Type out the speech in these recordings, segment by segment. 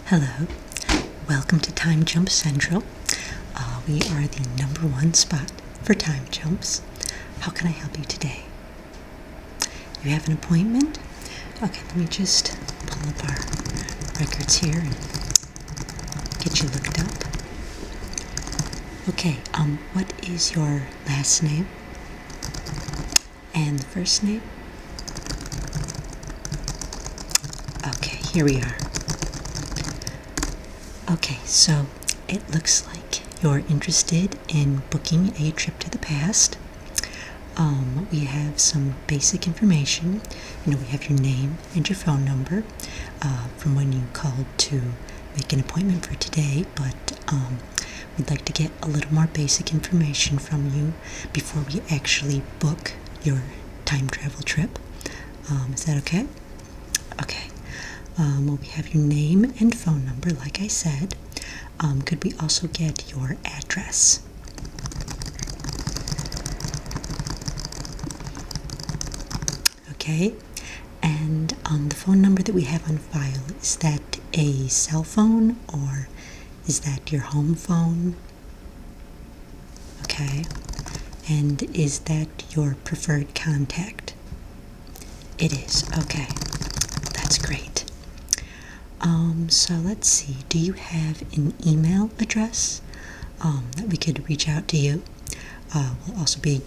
Hello, welcome to Time Jump Central. We are the #1 spot for time jumps. How can I help you today? You have an appointment? Okay, let me just pull up our records here and get you looked up. Okay, what is your last name and the first name? Okay, here we are. Okay, so it looks like you're interested in booking a trip to the past. We have some basic information. We have your name and your phone number from when you called to make an appointment for today, but we'd like to get a little more basic information from you before we actually book your time travel trip. Is that okay? Okay. Well, we have your name and phone number, like I said. Could we also get your address? Okay. And the phone number that we have on file, is that a cell phone or is that your home phone? Okay. And is that your preferred contact? It is. Okay. That's great. So let's see, do you have an email address that we could reach out to you? We'll also be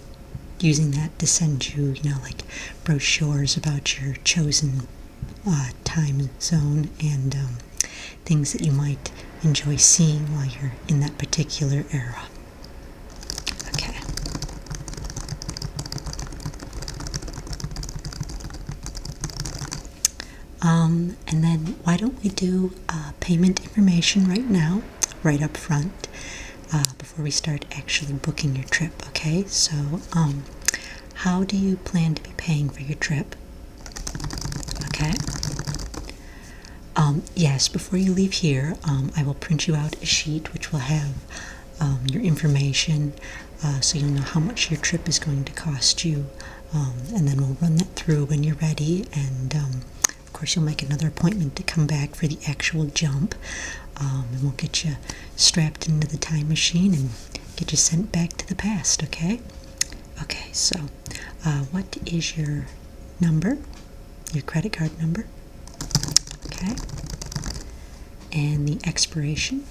using that to send you, like brochures about your chosen time zone and things that you might enjoy seeing while you're in that particular era. Okay. And then why don't we do payment information right now, right up front, before we start actually booking your trip, okay? So, how do you plan to be paying for your trip? Okay. Yes, before you leave here, I will print you out a sheet which will have your information, so you'll know how much your trip is going to cost you, and then we'll run that through when you're ready, and of course you'll make another appointment to come back for the actual jump, and we'll get you strapped into the time machine and get you sent back to the past, okay? Okay, so what is your number, your credit card number? Okay, and the expiration,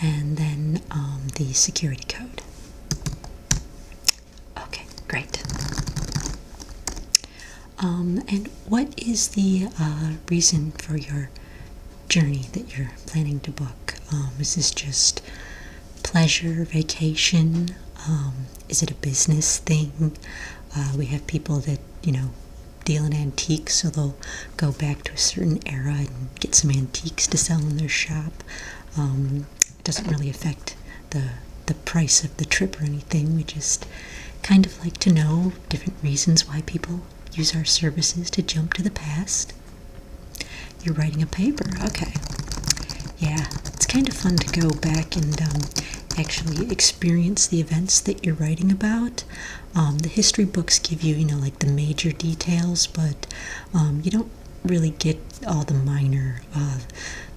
and then the security code. Okay, great. And what is the reason for your journey that you're planning to book? Is this just pleasure, vacation? Is it a business thing? We have people that, deal in antiques, so they'll go back to a certain era and get some antiques to sell in their shop. It doesn't really affect the price of the trip or anything. We just kind of like to know different reasons why people use our services to jump to the past. You're writing a paper, okay. Yeah, it's kind of fun to go back and actually experience the events that you're writing about. The history books give you, like the major details, but you don't really get all the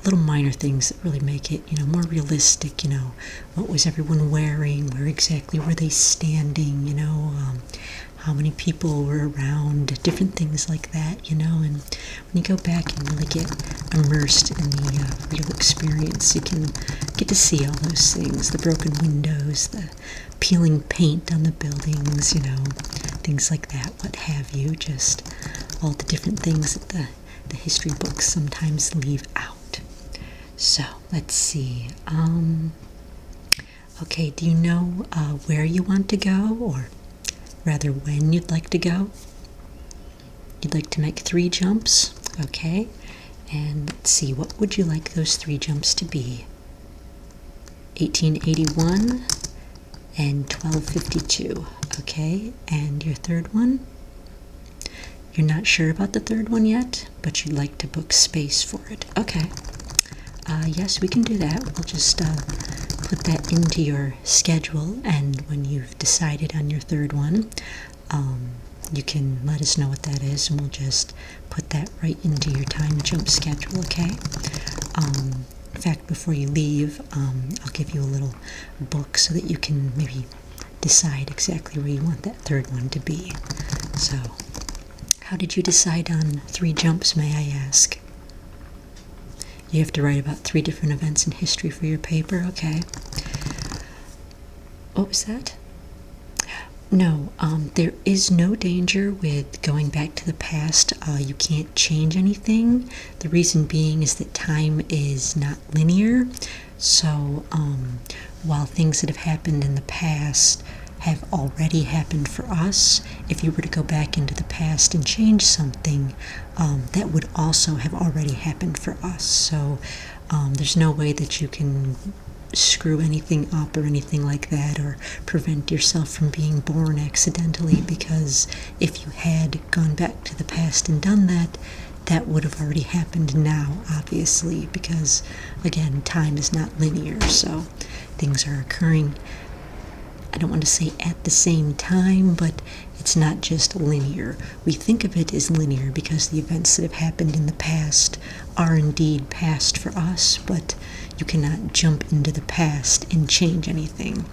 little minor things that really make it, more realistic. What was everyone wearing? Where exactly were they standing? How many people were around? Different things like that, and when you go back and really get immersed in the real experience, you can get to see all those things, the broken windows, the peeling paint on the buildings, things like that, what have you, just all the different things that the history books sometimes leave out. So, let's see. Okay, do you know where you want to go, or rather when you'd like to go? You'd like to make 3 jumps, okay? And let's see, what would you like those 3 jumps to be? 1881 and 1252, okay? And your third one? You're not sure about the third one yet, but you'd like to book space for it. Okay. Yes, we can do that. We'll just put that into your schedule, and when you've decided on your third one, you can let us know what that is, and we'll just put that right into your time jump schedule, okay? In fact, before you leave, I'll give you a little book so that you can maybe decide exactly where you want that third one to be. So, how did you decide on 3 jumps, may I ask? You have to write about 3 different events in history for your paper, okay? What was that? No, there is no danger with going back to the past. You can't change anything. The reason being is that time is not linear. So, while things that have happened in the past have already happened for us, if you were to go back into the past and change something, that would also have already happened for us. So, there's no way that you can screw anything up or anything like that, or prevent yourself from being born accidentally, because if you had gone back to the past and done that, that would have already happened now, obviously, because again, time is not linear, so things are occurring, I don't want to say at the same time, but it's not just linear. We think of it as linear because the events that have happened in the past are indeed past for us, but you cannot jump into the past and change anything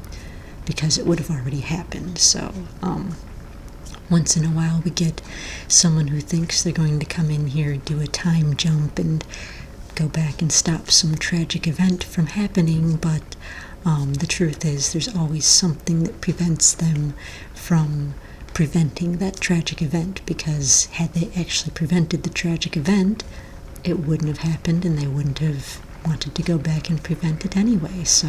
because it would have already happened. So, once in a while we get someone who thinks they're going to come in here, do a time jump, and go back and stop some tragic event from happening, but the truth is there's always something that prevents them from preventing that tragic event, because had they actually prevented the tragic event, it wouldn't have happened and they wouldn't have wanted to go back and prevent it anyway. So,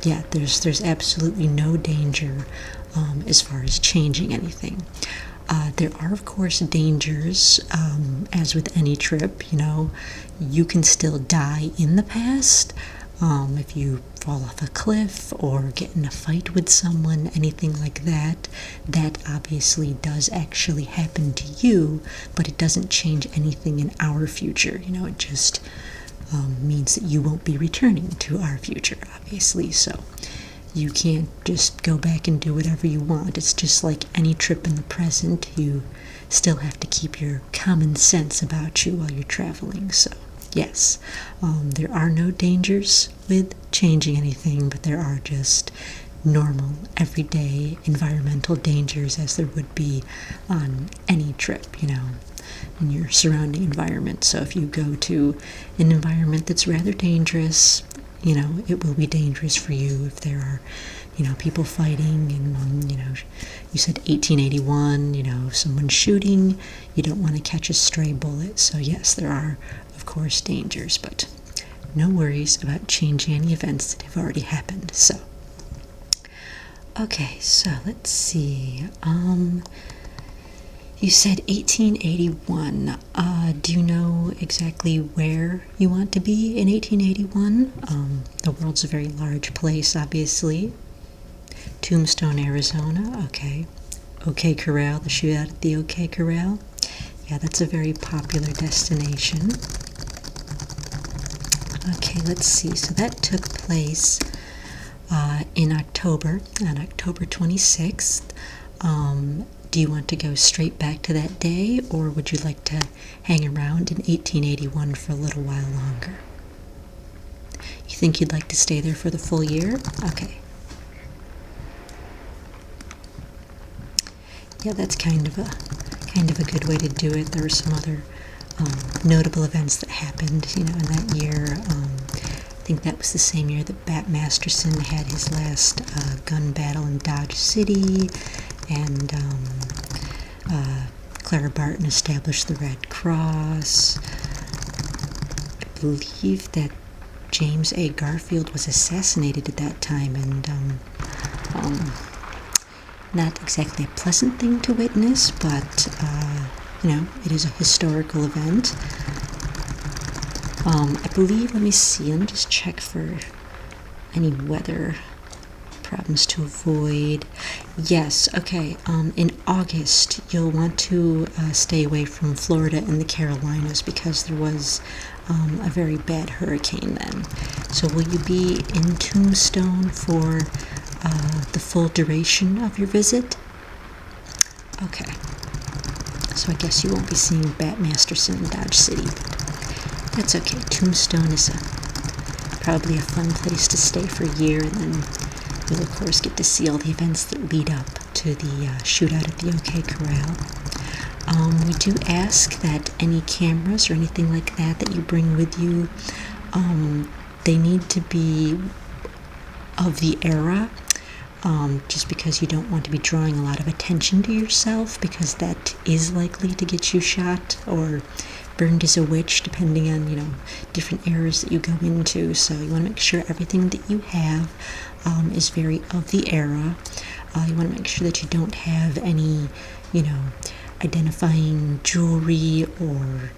yeah, there's absolutely no danger as far as changing anything. There are, of course, dangers, as with any trip. You can still die in the past. If you fall off a cliff or get in a fight with someone, anything like that, that obviously does actually happen to you, but it doesn't change anything in our future. It just means that you won't be returning to our future, obviously. So you can't just go back and do whatever you want. It's just like any trip in the present. You still have to keep your common sense about you while you're traveling. So yes, there are no dangers with changing anything, but there are just normal, everyday environmental dangers, as there would be on any trip, in your surrounding environment. So if you go to an environment that's rather dangerous, it will be dangerous for you if there are, people fighting, and, you said 1881, someone shooting, you don't want to catch a stray bullet. So yes, there are, of course, dangers, but no worries about changing any events that have already happened. So, okay, so let's see. You said 1881. Do you know exactly where you want to be in 1881? The world's a very large place, obviously. Tombstone, Arizona. Okay. OK Corral, the shootout at the OK Corral. Yeah, that's a very popular destination. Okay, let's see. So that took place in October, on October 26th. Do you want to go straight back to that day, or would you like to hang around in 1881 for a little while longer? You think you'd like to stay there for the full year? Okay. Yeah, that's kind of a good way to do it. There were some other notable events that happened, in that year. I think that was the same year that Bat Masterson had his last gun battle in Dodge City, and Clara Barton established the Red Cross. I believe that James A. Garfield was assassinated at that time, and not exactly a pleasant thing to witness, but it is a historical event. I believe, let me just check for any weather problems to avoid. Yes, okay, in August, you'll want to stay away from Florida and the Carolinas, because there was a very bad hurricane then. So will you be in Tombstone for the full duration of your visit? Okay. So I guess you won't be seeing Bat Masterson in Dodge City, but that's okay. Tombstone is probably a fun place to stay for a year, and then you'll of course get to see all the events that lead up to the shootout at the OK Corral. We do ask that any cameras or anything like that you bring with you, they need to be of the era, just because you don't want to be drawing a lot of attention to yourself, because that is likely to get you shot or burned as a witch, depending on, different eras that you go into. So you want to make sure everything that you have is very of the era. You want to make sure that you don't have any, identifying jewelry or,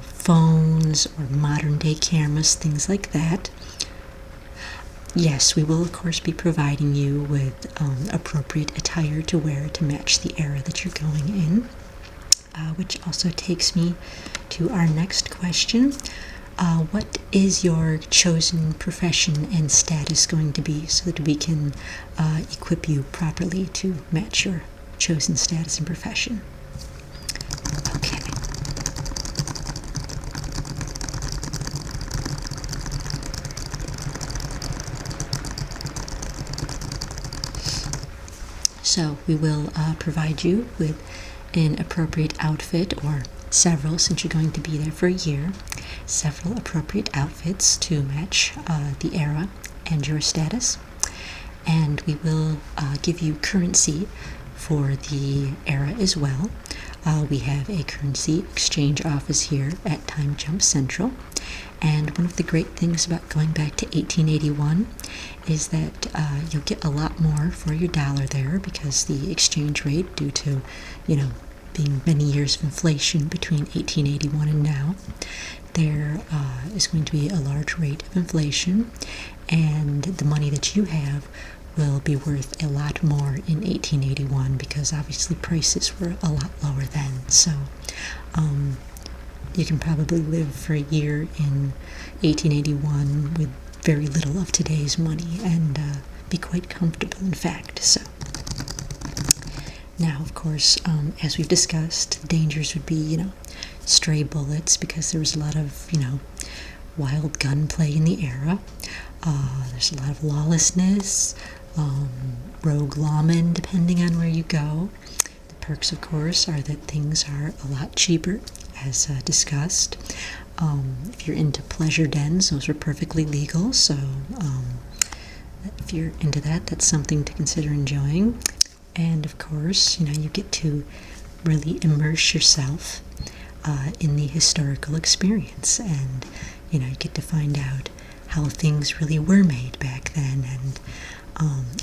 phones or modern day cameras, things like that. Yes, we will of course be providing you with appropriate attire to wear to match the era that you're going in, which also takes me to our next question. What is your chosen profession and status going to be, so that we can equip you properly to match your chosen status and profession? Okay. So we will provide you with an appropriate outfit, or several, since you're going to be there for a year, several appropriate outfits to match the era and your status. And we will give you currency for the era as well. We have a currency exchange office here at Time Jump Central. And one of the great things about going back to 1881 is that you'll get a lot more for your dollar there, because the exchange rate, due to, being many years of inflation between 1881 and now, there is going to be a large rate of inflation, and the money that you have will be worth a lot more in 1881, because obviously prices were a lot lower then. So you can probably live for a year in 1881 with very little of today's money and be quite comfortable, in fact. So now, of course, as we've discussed, the dangers would be, stray bullets, because there was a lot of, wild gunplay in the era. There's a lot of lawlessness, rogue lawmen, depending on where you go. The perks, of course, are that things are a lot cheaper, as discussed. If you're into pleasure dens, those are perfectly legal, so if you're into that, that's something to consider enjoying. And of course, you get to really immerse yourself in the historical experience, and you get to find out how things really were made back then. And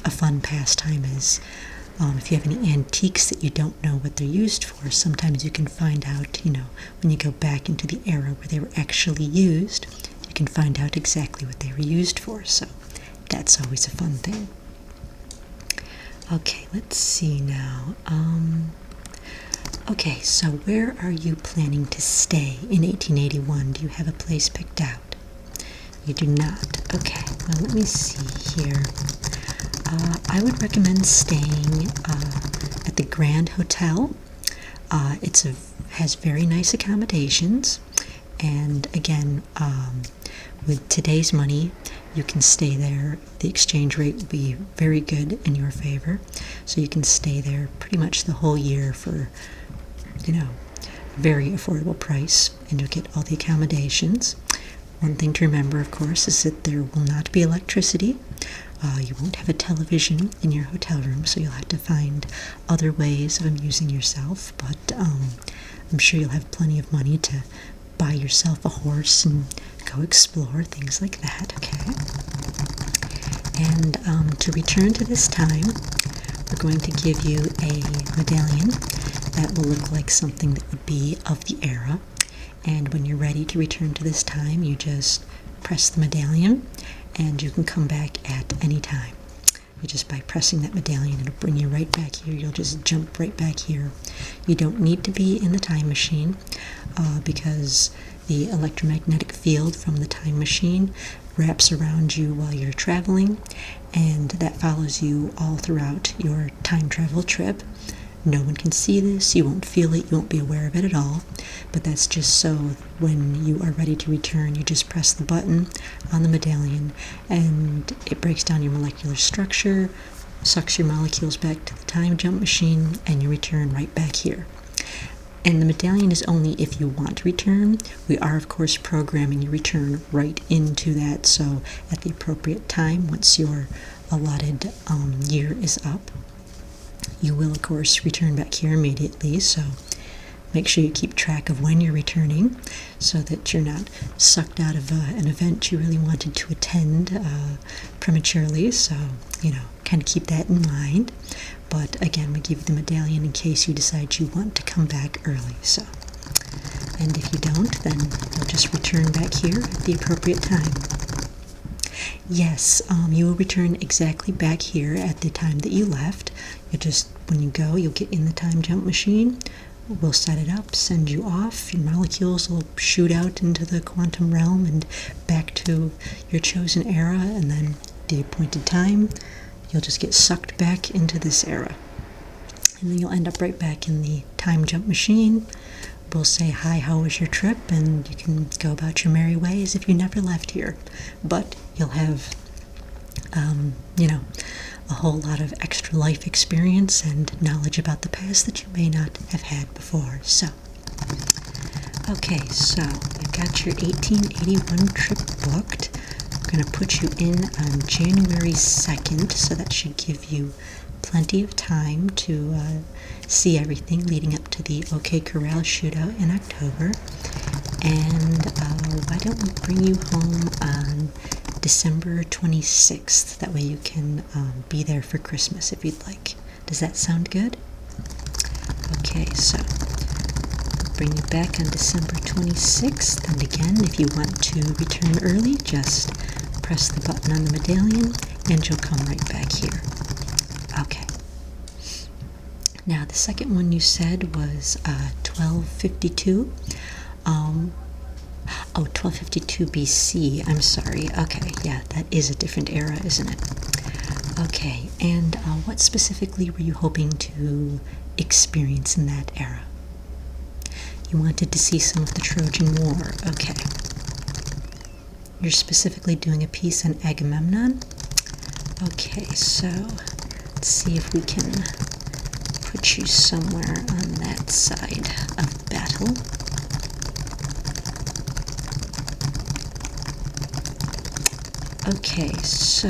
a fun pastime is, if you have any antiques that you don't know what they're used for, sometimes you can find out, when you go back into the era where they were actually used, you can find out exactly what they were used for. So that's always a fun thing. Okay, let's see now. Okay, so where are you planning to stay in 1881? Do you have a place picked out? You do not. Okay, well, let me see here. I would recommend staying at the Grand Hotel. Has very nice accommodations, and again, with today's money, you can stay there. The exchange rate will be very good in your favor, so you can stay there pretty much the whole year for, a very affordable price, and you'll get all the accommodations. One thing to remember, of course, is that there will not be electricity. You won't have a television in your hotel room, so you'll have to find other ways of amusing yourself, but I'm sure you'll have plenty of money to buy yourself a horse and go explore, things like that, okay? And to return to this time, we're going to give you a medallion that will look like something that would be of the era. And when you're ready to return to this time, you just press the medallion, and you can come back at any time. Just by pressing that medallion, it'll bring you right back here. You'll just jump right back here. You don't need to be in the time machine, because the electromagnetic field from the time machine wraps around you while you're traveling, and that follows you all throughout your time travel trip. No one can see this, you won't feel it, you won't be aware of it at all, but that's just so when you are ready to return, you just press the button on the medallion and it breaks down your molecular structure, sucks your molecules back to the time jump machine, and you return right back here. And the medallion is only if you want to return. We are, of course, programming your return right into that, so at the appropriate time, once your allotted year is up, you will, of course, return back here immediately, so make sure you keep track of when you're returning so that you're not sucked out of an event you really wanted to attend prematurely, so, kind of keep that in mind. But again, we give you the medallion in case you decide you want to come back early, so. And if you don't, then you'll just return back here at the appropriate time. Yes, you will return exactly back here at the time that you left. When you go, you'll get in the time jump machine. We'll set it up, send you off. Your molecules will shoot out into the quantum realm and back to your chosen era, and then the appointed time, you'll just get sucked back into this era. And then you'll end up right back in the time jump machine. We'll say, hi, how was your trip? And you can go about your merry way as if you never left here. But you'll have, a whole lot of extra life experience and knowledge about the past that you may not have had before. So, okay, so you've got your 1881 trip booked. We're going to put you in on January 2nd, so that should give you plenty of time to see everything leading up to the OK Corral shootout in October. And why don't we bring you home on December 26th? That way you can be there for Christmas if you'd like. Does that sound good? Okay, so bring you back on December 26th. And again, if you want to return early, just press the button on the medallion and you'll come right back here. Okay. Now, the second one you said was 1252. 1252 BC. I'm sorry. Okay, yeah, that is a different era, isn't it? Okay, and what specifically were you hoping to experience in that era? You wanted to see some of the Trojan War. Okay. You're specifically doing a piece on Agamemnon? Okay, so let's see if we can put you somewhere on that side of battle. Okay, so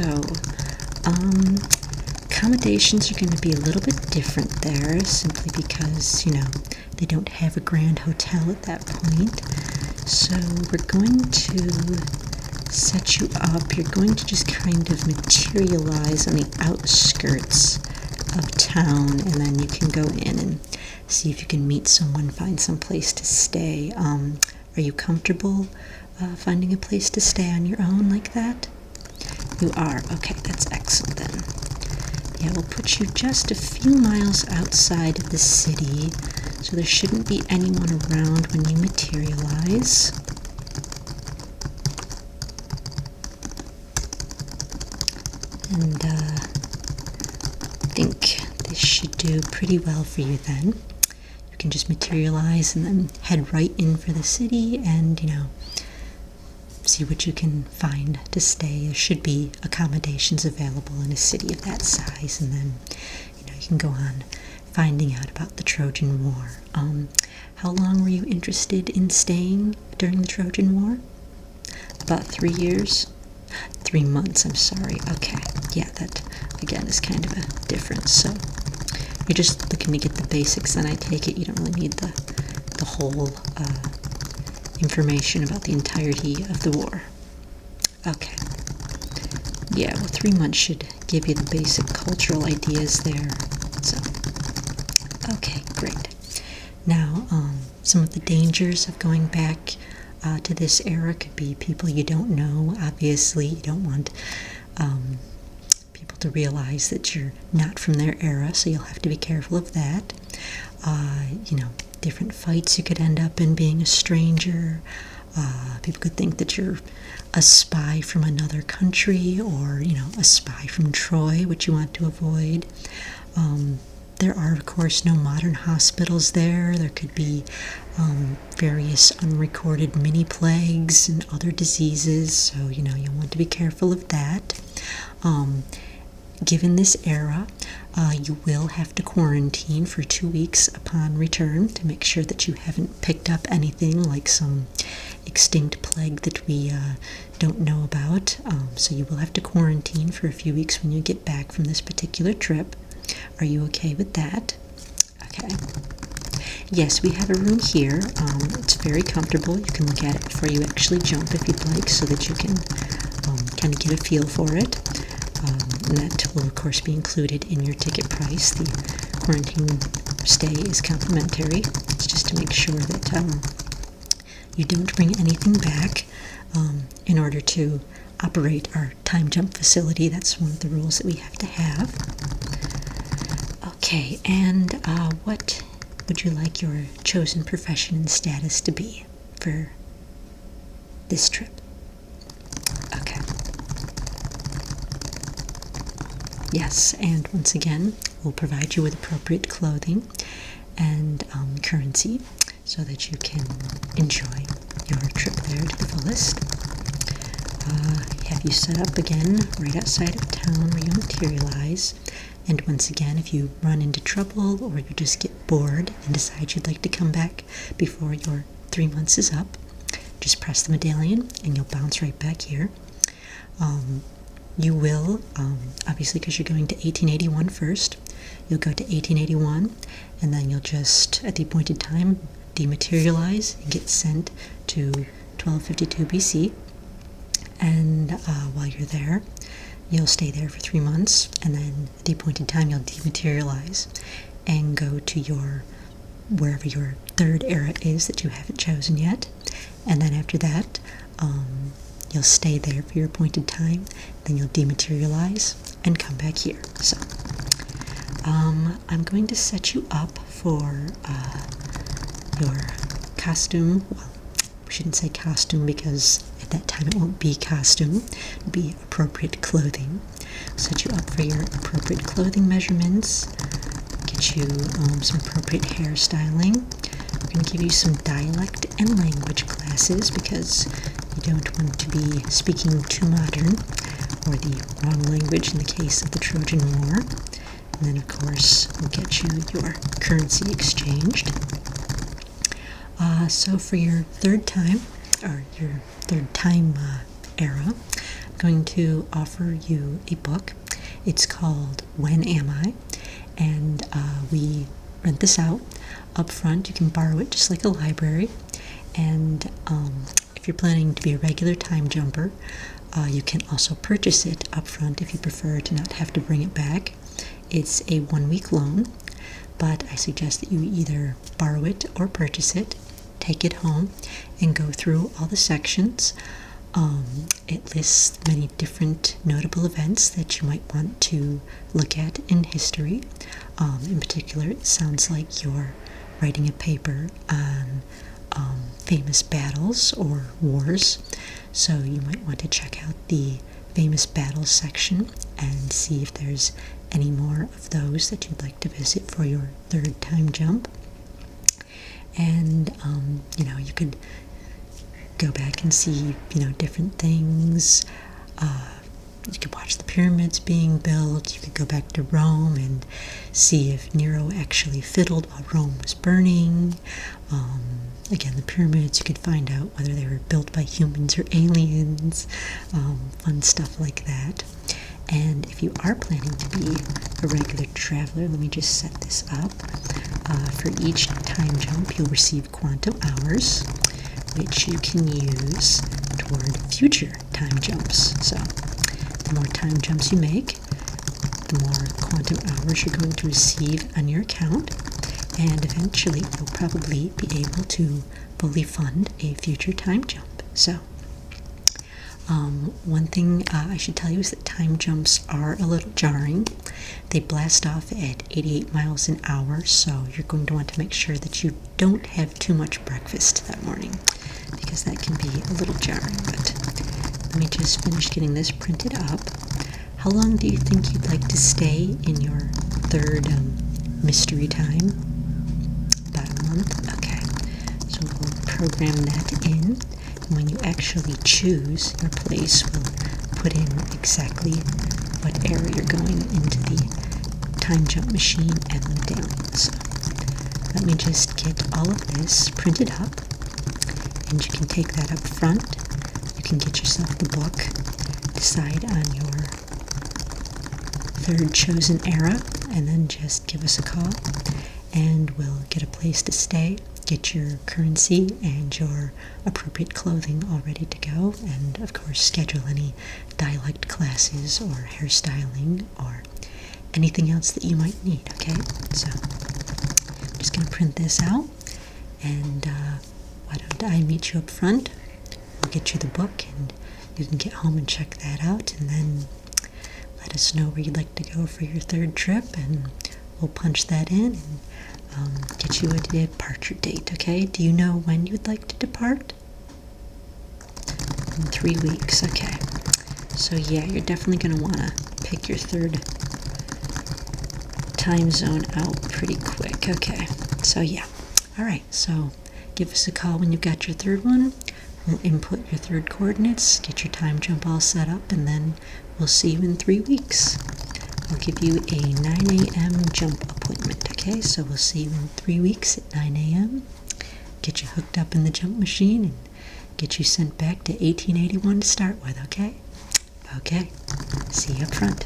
accommodations are going to be a little bit different there, simply because, they don't have a grand hotel at that point. So we're going to set you up. You're going to just kind of materialize on the outskirts of town, and then you can go in and see if you can meet someone, find some place to stay. Are you comfortable finding a place to stay on your own like that? You are? Okay, that's excellent then. Yeah, we'll put you just a few miles outside of the city, so there shouldn't be anyone around when you materialize. And I think this should do pretty well for you then. You can just materialize and then head right in for the city and, see what you can find to stay. There should be accommodations available in a city of that size, and then you can go on finding out about the Trojan War. How long were you interested in staying during the Trojan War? About 3 years? 3 months, I'm sorry. Okay, yeah, that again is kind of a difference. So you're just looking to get the basics, and I take it you don't really need the whole information about the entirety of the war. Okay. Yeah, well, 3 months should give you the basic cultural ideas there. So, okay, great. Now, some of the dangers of going back to this era could be people you don't know. Obviously, you don't want people to realize that you're not from their era, so you'll have to be careful of that. Different fights you could end up in, being a stranger. People could think that you're a spy from another country, or a spy from Troy, which you want to avoid. There are, of course, no modern hospitals there. There could be various unrecorded mini plagues and other diseases, so you'll want to be careful of that. Given this era, you will have to quarantine for 2 weeks upon return to make sure that you haven't picked up anything like some extinct plague that we don't know about. So you will have to quarantine for a few weeks when you get back from this particular trip. Are you okay with that? Okay. Yes, we have a room here. It's very comfortable. You can look at it before you actually jump if you'd like, so that you can kind of get a feel for it. And that will, of course, be included in your ticket price. The quarantine stay is complimentary. It's just to make sure that you don't bring anything back in order to operate our time jump facility. That's one of the rules that we have to have. Okay, and what would you like your chosen profession and status to be for this trip? Okay. Yes, and once again, we'll provide you with appropriate clothing and currency so that you can enjoy your trip there to the fullest. Have you set up again right outside of town where you materialize. And once again, if you run into trouble or you just get bored and decide you'd like to come back before your 3 months is up, just press the medallion and you'll bounce right back here. You will, obviously because you're going to 1881 first, you'll go to 1881 and then you'll just, at the appointed time, dematerialize and get sent to 1252 BC. And while you're there, you'll stay there for 3 months, and then at the appointed time you'll dematerialize and go to wherever your third era is that you haven't chosen yet. And then after that, you'll stay there for your appointed time, then you'll dematerialize and come back here. So I'm going to set you up for your costume. Well, we shouldn't say costume because at that time it won't be costume. It'll be appropriate clothing. Set you up for your appropriate clothing measurements. Get you some appropriate hairstyling. We're going to give you some dialect and language classes because you don't want to be speaking too modern or the wrong language in the case of the Trojan War. And then, of course, we'll get you your currency exchanged. So for your third time era, I'm going to offer you a book. It's called When Am I? And we rent this out up front. You can borrow it just like a library. And if you're planning to be a regular time jumper, you can also purchase it up front if you prefer to not have to bring it back. It's a 1-week loan, but I suggest that you either borrow it or purchase it, take it home, and go through all the sections. It lists many different notable events that you might want to look at in history. In particular, it sounds like you're writing a paper on famous battles or wars, so you might want to check out the famous battles section and see if there's any more of those that you'd like to visit for your third time jump. And you could go back and see different things. You could watch the pyramids being built. You could go back to Rome and see if Nero actually fiddled while Rome was burning. Again, the pyramids, you could find out whether they were built by humans or aliens. Fun stuff like that. And if you are planning to be a regular traveler, let me just set this up. For each time jump, you'll receive quantum hours, which you can use toward future time jumps. So the more time jumps you make, the more quantum hours you're going to receive on your account, and eventually you'll probably be able to fully fund a future time jump. So one thing I should tell you is that time jumps are a little jarring. They blast off at 88 miles an hour, so you're going to want to make sure that you don't have too much breakfast that morning, because that can be a little jarring. But let me just finish getting this printed up. How long do you think you'd like to stay in your third mystery time. About a month. Okay. So we'll program that in. And when you actually choose your place, we'll put in exactly what area you're going into the time jump machine and the down. So let me just get all of this printed up, and you can take that up front. You can get yourself the book, decide on your third chosen era, and then just give us a call, and we'll get a place to stay, get your currency and your appropriate clothing all ready to go, and of course schedule any dialect classes or hairstyling or anything else that you might need, okay? So I'm just going to print this out, and why don't I meet you up front? We'll get you the book, and you can get home and check that out, and then let us know where you'd like to go for your third trip, and we'll punch that in and get you a departure date, okay? Do you know when you'd like to depart? In 3 weeks, okay. So yeah, you're definitely going to want to pick your third time zone out pretty quick, okay? So yeah, alright, so give us a call when you've got your third one. We'll input your third coordinates, get your time jump all set up, and then we'll see you in 3 weeks. I'll give you a 9 a.m. jump appointment, okay? So we'll see you in 3 weeks at 9 a.m. Get you hooked up in the jump machine and get you sent back to 1881 to start with, okay? Okay, see you up front.